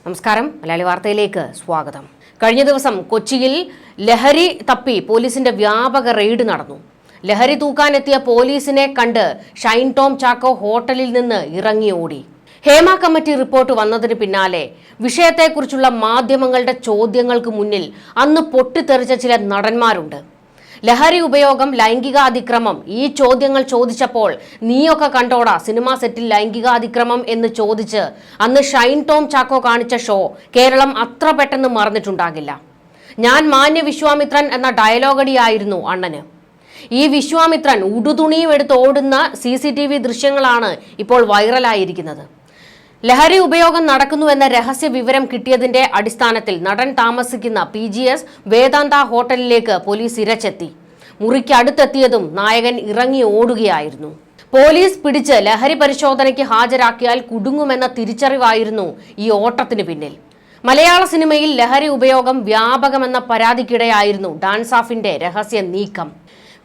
നമസ്കാരം, മലയാളി വാർത്തയിലേക്ക് സ്വാഗതം. കഴിഞ്ഞ ദിവസം കൊച്ചിയിൽ ലഹരി തപ്പി പോലീസിന്റെ വ്യാപക റെയ്ഡ് നടന്നു. ലഹരി തൂക്കാനെത്തിയ പോലീസിനെ കണ്ട് ഷൈൻ ടോം ചാക്കോ ഹോട്ടലിൽ നിന്ന് ഇറങ്ങി ഓടി. ഹേമ കമ്മിറ്റി റിപ്പോർട്ട് വന്നതിന് പിന്നാലെ വിഷയത്തെക്കുറിച്ചുള്ള മാധ്യമങ്ങളുടെ ചോദ്യങ്ങൾക്ക് മുന്നിൽ അന്ന് പൊട്ടിത്തെറിച്ച ചില നടന്മാരുണ്ട്. ലഹരി ഉപയോഗം, ലൈംഗികാതിക്രമം, ഈ ചോദ്യങ്ങൾ ചോദിച്ചപ്പോൾ നീയൊക്കെ കണ്ടോടാ സിനിമാ സെറ്റിൽ ലൈംഗികാതിക്രമം എന്ന് ചോദിച്ച് അന്ന് ഷൈൻ ടോം ചാക്കോ കാണിച്ച ഷോ കേരളം അത്ര പെട്ടെന്ന് മറന്നിട്ടുണ്ടാകില്ല. ഞാൻ മാന്യ വിശ്വാമിത്രൻ എന്ന ഡയലോഗടിയായിരുന്നു അണ്ണന്. ഈ വിശ്വാമിത്രൻ ഉടുതുണിയും എടുത്ത് ഓടുന്ന CCTV ദൃശ്യങ്ങളാണ് ഇപ്പോൾ വൈറലായിരിക്കുന്നത്. ലഹരി ഉപയോഗം നടക്കുന്നുവെന്ന രഹസ്യ വിവരം കിട്ടിയതിന്റെ അടിസ്ഥാനത്തിൽ നടൻ താമസിക്കുന്ന PGS വേദാന്ത ഹോട്ടലിലേക്ക് പോലീസ് ഇരച്ചെത്തി. മുറിക്ക് അടുത്തെത്തിയതും നായകൻ ഇറങ്ങി ഓടുകയായിരുന്നു. പോലീസ് പിടിച്ച് ലഹരി പരിശോധനയ്ക്ക് ഹാജരാക്കിയാൽ കുടുങ്ങുമെന്ന തിരിച്ചറിവായിരുന്നു ഈ ഓട്ടത്തിന് പിന്നിൽ. മലയാള സിനിമയിൽ ലഹരി ഉപയോഗം വ്യാപകമെന്ന പരാതിക്കിടെയായിരുന്നു ഡാൻസ് ഓഫിന്റെ രഹസ്യ നീക്കം.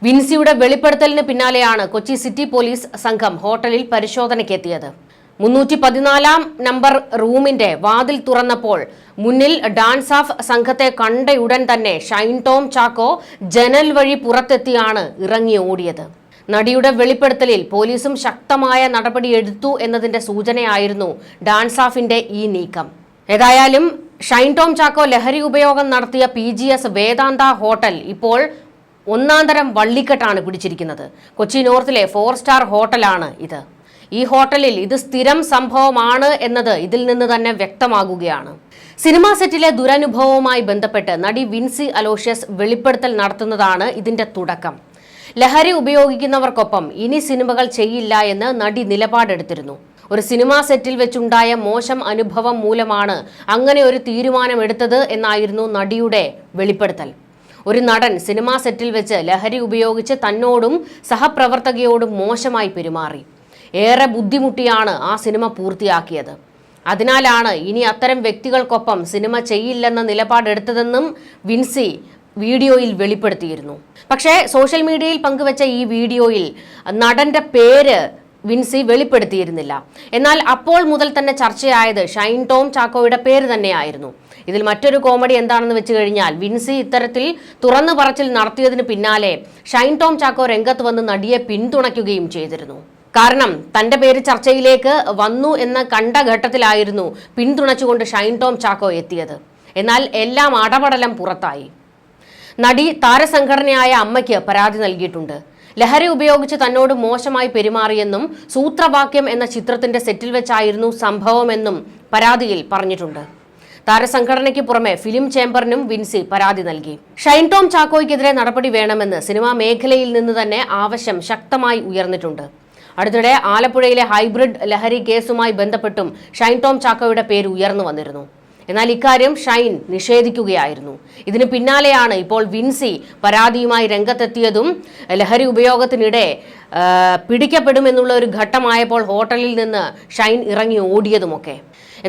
വിൻസിയുടെ വെളിപ്പെടുത്തലിന് പിന്നാലെയാണ് കൊച്ചി സിറ്റി പോലീസ് സംഘം ഹോട്ടലിൽ പരിശോധനയ്ക്കെത്തിയത്. 314 നമ്പർ റൂമിന്റെ വാതിൽ തുറന്നപ്പോൾ മുന്നിൽ ഡാൻസ് ഓഫ് സംഘത്തെ കണ്ടയുടൻ തന്നെ ഷൈൻ ടോം ചാക്കോ ജനൽ വഴി പുറത്തെത്തിയാണ് ഇറങ്ങി ഓടിയത്. നടിയുടെ വെളിപ്പെടുത്തലിൽ പോലീസും ശക്തമായ നടപടിയെടുത്തു എന്നതിന്റെ സൂചനയായിരുന്നു ഡാൻസ് ഓഫിന്റെ ഈ നീക്കം. ഏതായാലും ഷൈൻ ടോം ചാക്കോ ലഹരി ഉപയോഗം നടത്തിയ PGS വേദാന്ത ഹോട്ടൽ ഇപ്പോൾ ഒന്നാന്തരം വള്ളിക്കെട്ടാണ് പിടിച്ചിരിക്കുന്നത്. കൊച്ചി നോർത്തിലെ 4 സ്റ്റാർ ഹോട്ടലാണ് ഇത്. ഈ ഹോട്ടലിൽ ഇത് സ്ഥിരം സംഭവമാണ് എന്നത് ഇതിൽ നിന്ന് തന്നെ വ്യക്തമാകുകയാണ്. സിനിമാ സെറ്റിലെ ദുരനുഭവവുമായി ബന്ധപ്പെട്ട് നടി വിൻസി അലോഷ്യസ് വെളിപ്പെടുത്തൽ നടത്തുന്നതാണ് ഇതിന്റെ തുടക്കം. ലഹരി ഉപയോഗിക്കുന്നവർക്കൊപ്പം ഇനി സിനിമകൾ ചെയ്യില്ല എന്ന് നടി നിലപാടെടുത്തിരുന്നു. ഒരു സിനിമാ സെറ്റിൽ വെച്ചുണ്ടായ മോശം അനുഭവം മൂലമാണ് അങ്ങനെ ഒരു തീരുമാനമെടുത്തത് എന്നായിരുന്നു നടിയുടെ വെളിപ്പെടുത്തൽ. ഒരു നടൻ സിനിമാ സെറ്റിൽ വെച്ച് ലഹരി ഉപയോഗിച്ച് തന്നോടും സഹപ്രവർത്തകയോടും മോശമായി പെരുമാറി. ഏറെ ബുദ്ധിമുട്ടിയാണ് ആ സിനിമ പൂർത്തിയാക്കിയത്. അതിനാലാണ് ഇനി അത്തരം വ്യക്തികൾക്കൊപ്പം സിനിമ ചെയ്യില്ലെന്ന നിലപാടെടുത്തതെന്നും വിൻസി വീഡിയോയിൽ വെളിപ്പെടുത്തിയിരുന്നു. പക്ഷേ സോഷ്യൽ മീഡിയയിൽ പങ്കുവച്ച ഈ വീഡിയോയിൽ നടന്റെ പേര് വിൻസി വെളിപ്പെടുത്തിയിരുന്നില്ല. എന്നാൽ അപ്പോൾ മുതൽ തന്നെ ചർച്ചയായത് ഷൈൻ ടോം ചാക്കോയുടെ പേര് തന്നെയായിരുന്നു. ഇതിൽ മറ്റൊരു കോമഡി എന്താണെന്ന് വെച്ച് കഴിഞ്ഞാൽ വിൻസി ഇത്തരത്തിൽ തുറന്നു പറച്ചിൽ നടത്തിയതിന് പിന്നാലെ ഷൈൻ ടോം ചാക്കോ രംഗത്ത് വന്ന് നടിയെ പിന്തുണയ്ക്കുകയും ചെയ്തിരുന്നു. കാരണം തന്റെ പേര് ചർച്ചയിലേക്ക് വന്നു എന്ന കണ്ട ഘട്ടത്തിലായിരുന്നു പിന്തുണച്ചുകൊണ്ട് ഷൈൻ ടോം ചാക്കോ എത്തിയത്. എന്നാൽ എല്ലാം അടപടലം പുറത്തായി. നടി താരസംഘടനയായ അമ്മയ്ക്ക് പരാതി നൽകിയിട്ടുണ്ട്. ലഹരി ഉപയോഗിച്ച് തന്നോട് മോശമായി പെരുമാറിയെന്നും സൂത്രവാക്യം എന്ന ചിത്രത്തിന്റെ സെറ്റിൽ വെച്ചായിരുന്നു സംഭവമെന്നും പരാതിയിൽ പറഞ്ഞിട്ടുണ്ട്. താരസംഘടനയ്ക്ക് പുറമെ ഫിലിം ചേംബറിനും വിൻസി പരാതി നൽകി. ഷൈൻ ടോം ചാക്കോയ്ക്കെതിരെ നടപടി വേണമെന്ന് സിനിമാ മേഖലയിൽ നിന്ന് തന്നെ ആവശ്യം ശക്തമായി ഉയർന്നിട്ടുണ്ട്. അടുത്തിടെ ആലപ്പുഴയിലെ ഹൈബ്രിഡ് ലഹരി കേസുമായി ബന്ധപ്പെട്ടും ഷൈൻ ടോം ചാക്കോയുടെ പേര് ഉയർന്നു വന്നിരുന്നു. എന്നാൽ ഇക്കാര്യം ഷൈൻ നിഷേധിക്കുകയായിരുന്നു. ഇതിന് പിന്നാലെയാണ് ഇപ്പോൾ വിൻസി പരാതിയുമായി രംഗത്തെത്തിയതും ലഹരി ഉപയോഗത്തിനിടെ പിടിക്കപ്പെടുമെന്നുള്ള ഒരു ഘട്ടമായപ്പോൾ ഹോട്ടലിൽ നിന്ന് ഷൈൻ ഇറങ്ങി ഓടിയതുമൊക്കെ.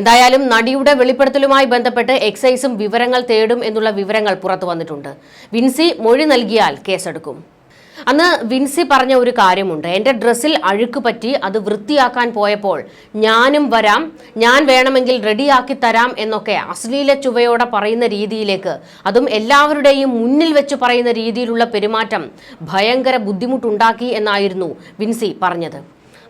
എന്തായാലും നടിയുടെ വെളിപ്പെടുത്തലുമായി ബന്ധപ്പെട്ട് എക്സൈസും വിവരങ്ങൾ തേടും എന്നുള്ള വിവരങ്ങൾ പുറത്തു വന്നിട്ടുണ്ട്. വിൻസി മൊഴി നൽകിയാൽ കേസെടുക്കും. അന്ന് വിൻസി പറഞ്ഞ ഒരു കാര്യമുണ്ട്. എൻ്റെ ഡ്രസ്സിൽ അഴുക്ക് പറ്റി, അത് വൃത്തിയാക്കാൻ പോയപ്പോൾ ഞാനും വരാം, ഞാൻ വേണമെങ്കിൽ റെഡിയാക്കി തരാം എന്നൊക്കെ അശ്ലീല ചുവയോടെ പറയുന്ന രീതിയിലേക്ക്, അതും എല്ലാവരുടെയും മുന്നിൽ വെച്ച് പറയുന്ന രീതിയിലുള്ള പെരുമാറ്റം ഭയങ്കര ബുദ്ധിമുട്ടുണ്ടാക്കി എന്നായിരുന്നു വിൻസി പറഞ്ഞത്.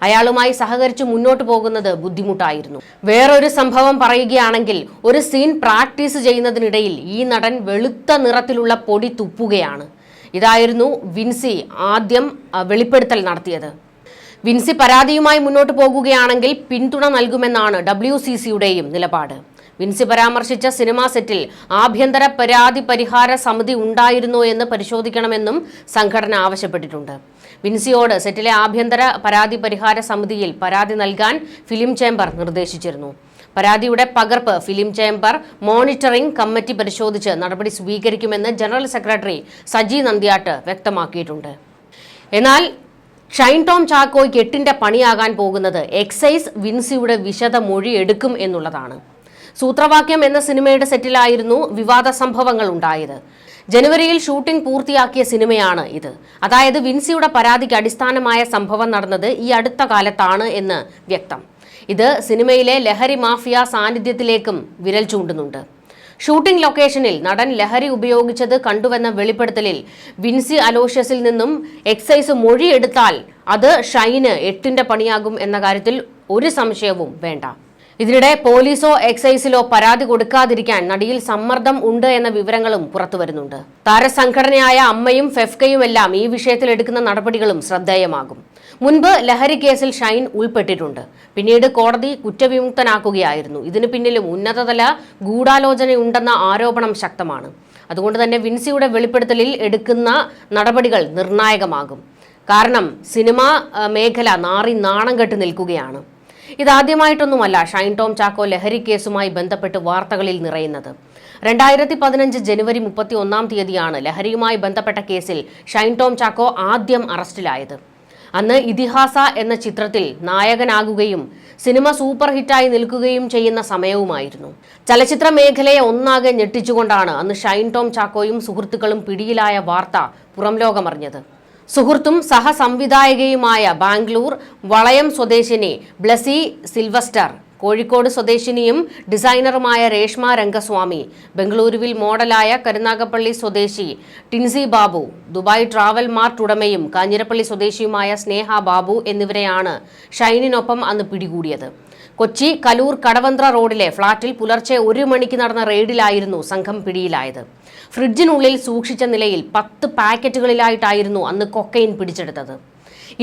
അയാളുമായി സഹകരിച്ച് മുന്നോട്ട് പോകുന്നത് ബുദ്ധിമുട്ടായിരുന്നു. വേറൊരു സംഭവം പറയുകയാണെങ്കിൽ, ഒരു സീൻ പ്രാക്ടീസ് ചെയ്യുന്നതിനിടയിൽ ഈ നടൻ വെളുത്ത നിറത്തിലുള്ള പൊടി തുപ്പുകയാണ്. ഇതായിരുന്നു വിൻസി ആദ്യം വെളിപ്പെടുത്തൽ നടത്തിയത്. വിൻസി പരാതിയുമായി മുന്നോട്ട് പോകുകയാണെങ്കിൽ പിന്തുണ നൽകുമെന്നാണ് WCCയുടെയും നിലപാട്. വിൻസി പരാമർശിച്ച സിനിമാ സെറ്റിൽ ആഭ്യന്തര പരാതി പരിഹാര സമിതി ഉണ്ടായിരുന്നോ എന്ന് പരിശോധിക്കണമെന്നും സംഘടന ആവശ്യപ്പെട്ടിട്ടുണ്ട്. വിൻസിയോട് സെറ്റിലെ ആഭ്യന്തര പരാതി പരിഹാര സമിതിയിൽ പരാതി നൽകാൻ ഫിലിം ചേംബർ നിർദ്ദേശിച്ചിരുന്നു. പരാതിയുടെ പകർപ്പ് ഫിലിം ചേംബർ മോണിറ്ററിംഗ് കമ്മിറ്റി പരിശോധിച്ച് നടപടി സ്വീകരിക്കുമെന്ന് ജനറൽ സെക്രട്ടറി സജി നന്ദ്യാട്ട് വ്യക്തമാക്കിയിട്ടുണ്ട്. എന്നാൽ ഷൈൻ ടോം ചാക്കോയ്ക്ക് എട്ടിന്റെ പണിയാകാൻ പോകുന്നത് എക്സൈസ് വിൻസിയുടെ വിശദ മൊഴി എടുക്കും എന്നുള്ളതാണ്. സൂത്രവാക്യം എന്ന സിനിമയുടെ സെറ്റിലായിരുന്നു വിവാദ സംഭവങ്ങൾ ഉണ്ടായത്. ജനുവരിയിൽ ഷൂട്ടിംഗ് പൂർത്തിയാക്കിയ സിനിമയാണ് ഇത്. അതായത് വിൻസിയുടെ പരാതിക്ക് അടിസ്ഥാനമായ സംഭവം നടന്നത് ഈ അടുത്ത കാലത്താണ് എന്ന് വ്യക്തം. ഇത് സിനിമയിലെ ലഹരി മാഫിയ സാന്നിധ്യത്തിലേക്കും വിരൽ ചൂണ്ടുന്നുണ്ട്. ഷൂട്ടിംഗ് ലൊക്കേഷനിൽ നടൻ ലഹരി ഉപയോഗിച്ചത് കണ്ടുവെന്ന വെളിപ്പെടുത്തലിൽ വിൻസി അലോഷ്യസിൽ നിന്നും എക്സൈസ് മൊഴിയെടുത്താൽ അത് ഷൈന് 8ന്റെ പണിയാകും എന്ന കാര്യത്തിൽ ഒരു സംശയവും വേണ്ട. ഇതിനിടെ പോലീസോ എക്സൈസിലോ പരാതി കൊടുക്കാതിരിക്കാൻ നടിയിൽ സമ്മർദ്ദം ഉണ്ട് എന്ന വിവരങ്ങളും പുറത്തുവരുന്നുണ്ട്. താരസംഘടനയായ അമ്മയും ഫെഫ്കയുമെല്ലാം ഈ വിഷയത്തിൽ എടുക്കുന്ന നടപടികളും ശ്രദ്ധേയമാകും. മുൻപ് ലഹരി കേസിൽ ഷൈൻ ഉൾപ്പെട്ടിട്ടുണ്ട്. പിന്നീട് കോടതി കുറ്റവിമുക്തനാക്കുകയായിരുന്നു. ഇതിനു പിന്നിലും ഉന്നതതല ഗൂഢാലോചനയുണ്ടെന്ന ആരോപണം ശക്തമാണ്. അതുകൊണ്ട് തന്നെ വിൻസിയുടെ വെളിപ്പെടുത്തലിൽ എടുക്കുന്ന നടപടികൾ നിർണായകമാകും. കാരണം സിനിമാ മേഖല നാണം കെട്ട് നിൽക്കുകയാണ്. ഇതാദ്യമായിട്ടൊന്നുമല്ല ഷൈൻ ടോം ചാക്കോ ലഹരി കേസുമായി ബന്ധപ്പെട്ട് വാർത്തകളിൽ നിറയുന്നത്. 2015 ജനുവരി 31-ാം തീയതിയാണ് ലഹരിയുമായി ബന്ധപ്പെട്ട കേസിൽ ഷൈൻ ടോം ചാക്കോ ആദ്യം അറസ്റ്റിലായത്. അന്ന് ഇതിഹാസ എന്ന ചിത്രത്തിൽ നായകനാകുകയും സിനിമ സൂപ്പർ ഹിറ്റായി നിൽക്കുകയും ചെയ്യുന്ന സമയവുമായിരുന്നു. ചലച്ചിത്ര മേഖലയെ ഒന്നാകെ ഞെട്ടിച്ചുകൊണ്ടാണ് അന്ന് ഷൈൻ ടോം ചാക്കോയും സുഹൃത്തുക്കളും പിടിയിലായ വാർത്ത പുറം ലോകമറിഞ്ഞത്. സുഹൃത്തും സഹസംവിധായകയുമായ ബാംഗ്ലൂർ വളയം സ്വദേശിനി ബ്ലസി സിൽവസ്റ്റർ, കോഴിക്കോട് സ്വദേശിനിയും ഡിസൈനറുമായ രേഷ്മ രംഗസ്വാമി, ബംഗളൂരുവിൽ മോഡലായ കരുനാഗപ്പള്ളി സ്വദേശി Tincy Babu, Dubai travel mart ഉടമയും കാഞ്ഞിരപ്പള്ളി സ്വദേശിയുമായ സ്നേഹ ബാബു എന്നിവരെയാണ് ഷൈനിനൊപ്പം അന്ന് പിടികൂടിയത്. കൊച്ചി കലൂർ കടവന്ത്ര റോഡിലെ ഫ്ളാറ്റിൽ പുലർച്ചെ 1 മണിക്ക് നടന്ന റെയ്ഡിലായിരുന്നു സംഘം പിടിയിലായത്. ഫ്രിഡ്ജിനുള്ളിൽ സൂക്ഷിച്ച നിലയിൽ 10 പാക്കറ്റുകളിലായിട്ടായിരുന്നു അന്ന് കൊക്കൈൻ പിടിച്ചെടുത്തത്.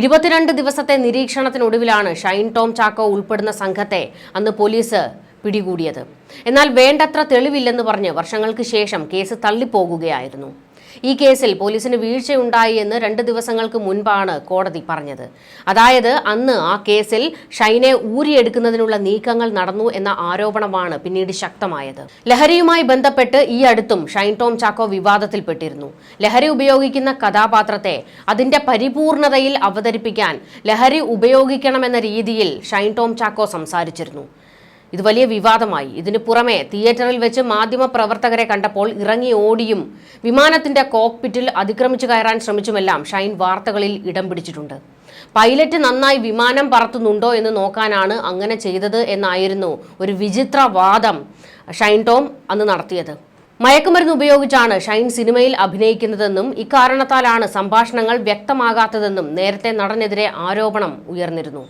22 ദിവസത്തെ നിരീക്ഷണത്തിനൊടുവിലാണ് ഷൈൻ ടോം ചാക്കോ ഉൾപ്പെടുന്ന സംഘത്തെ അന്ന് പോലീസ് പിടികൂടിയത്. എന്നാൽ വേണ്ടത്ര തെളിവില്ലെന്ന് പറഞ്ഞ് വർഷങ്ങൾക്ക് ശേഷം കേസ് തള്ളിപ്പോകുകയായിരുന്നു. ഈ കേസിൽ പോലീസിന് വീഴ്ചയുണ്ടായി എന്ന് 2 ദിവസങ്ങൾക്ക് മുൻപാണ് കോടതി പറഞ്ഞത്. അതായത് അന്ന് ആ കേസിൽ ഷൈനെ ഊരിയെടുക്കുന്നതിനുള്ള നീക്കങ്ങൾ നടന്നു എന്ന ആരോപണമാണ് പിന്നീട് ശക്തമായത്. ലഹരിയുമായി ബന്ധപ്പെട്ട് ഈ അടുത്തും ഷൈൻ ടോം ചാക്കോ വിവാദത്തിൽപ്പെട്ടിരുന്നു. ലഹരി ഉപയോഗിക്കുന്ന കഥാപാത്രത്തെ അതിന്റെ പരിപൂർണതയിൽ അവതരിപ്പിക്കാൻ ലഹരി ഉപയോഗിക്കണമെന്ന രീതിയിൽ ഷൈൻ ടോം ചാക്കോ സംസാരിച്ചിരുന്നു. ഇത് വലിയ വിവാദമായി. ഇതിനു പുറമെ തിയേറ്ററിൽ വെച്ച് മാധ്യമ പ്രവർത്തകരെ കണ്ടപ്പോൾ ഇറങ്ങി ഓടിയും വിമാനത്തിന്റെ കോക്പിറ്റിൽ അതിക്രമിച്ചു കയറാൻ ശ്രമിച്ചുമെല്ലാം ഷൈൻ വാർത്തകളിൽ ഇടം പിടിച്ചിട്ടുണ്ട്. പൈലറ്റ് നന്നായി വിമാനം പറത്തുന്നുണ്ടോ എന്ന് നോക്കാനാണ് അങ്ങനെ ചെയ്തത് എന്നായിരുന്നു ഒരു വിചിത്ര വാദം ഷൈൻ ടോം അന്ന് നടത്തിയത്. മയക്കുമരുന്ന് ഉപയോഗിച്ചാണ് ഷൈൻ സിനിമയിൽ അഭിനയിക്കുന്നതെന്നും ഇക്കാരണത്താലാണ് സംഭാഷണങ്ങൾ വ്യക്തമാകാത്തതെന്നും നേരത്തെ നടനെതിരെ ആരോപണം ഉയർന്നിരുന്നു.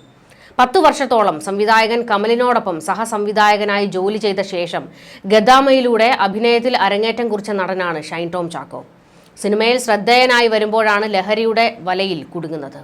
10 വർഷത്തോളം സംവിധായകൻ കമലിനോടൊപ്പം സഹസംവിധായകനായി ജോലി ചെയ്ത ശേഷം ഗദാമയിലൂടെ അഭിനയത്തിൽ അരങ്ങേറ്റം കുറിച്ച നടനാണ് ഷൈൻ ടോം ചാക്കോ. സിനിമയിൽ ശ്രദ്ധേയനായി വരുമ്പോഴാണ് ലഹരിയുടെ വലയിൽ കുടുങ്ങുന്നത്.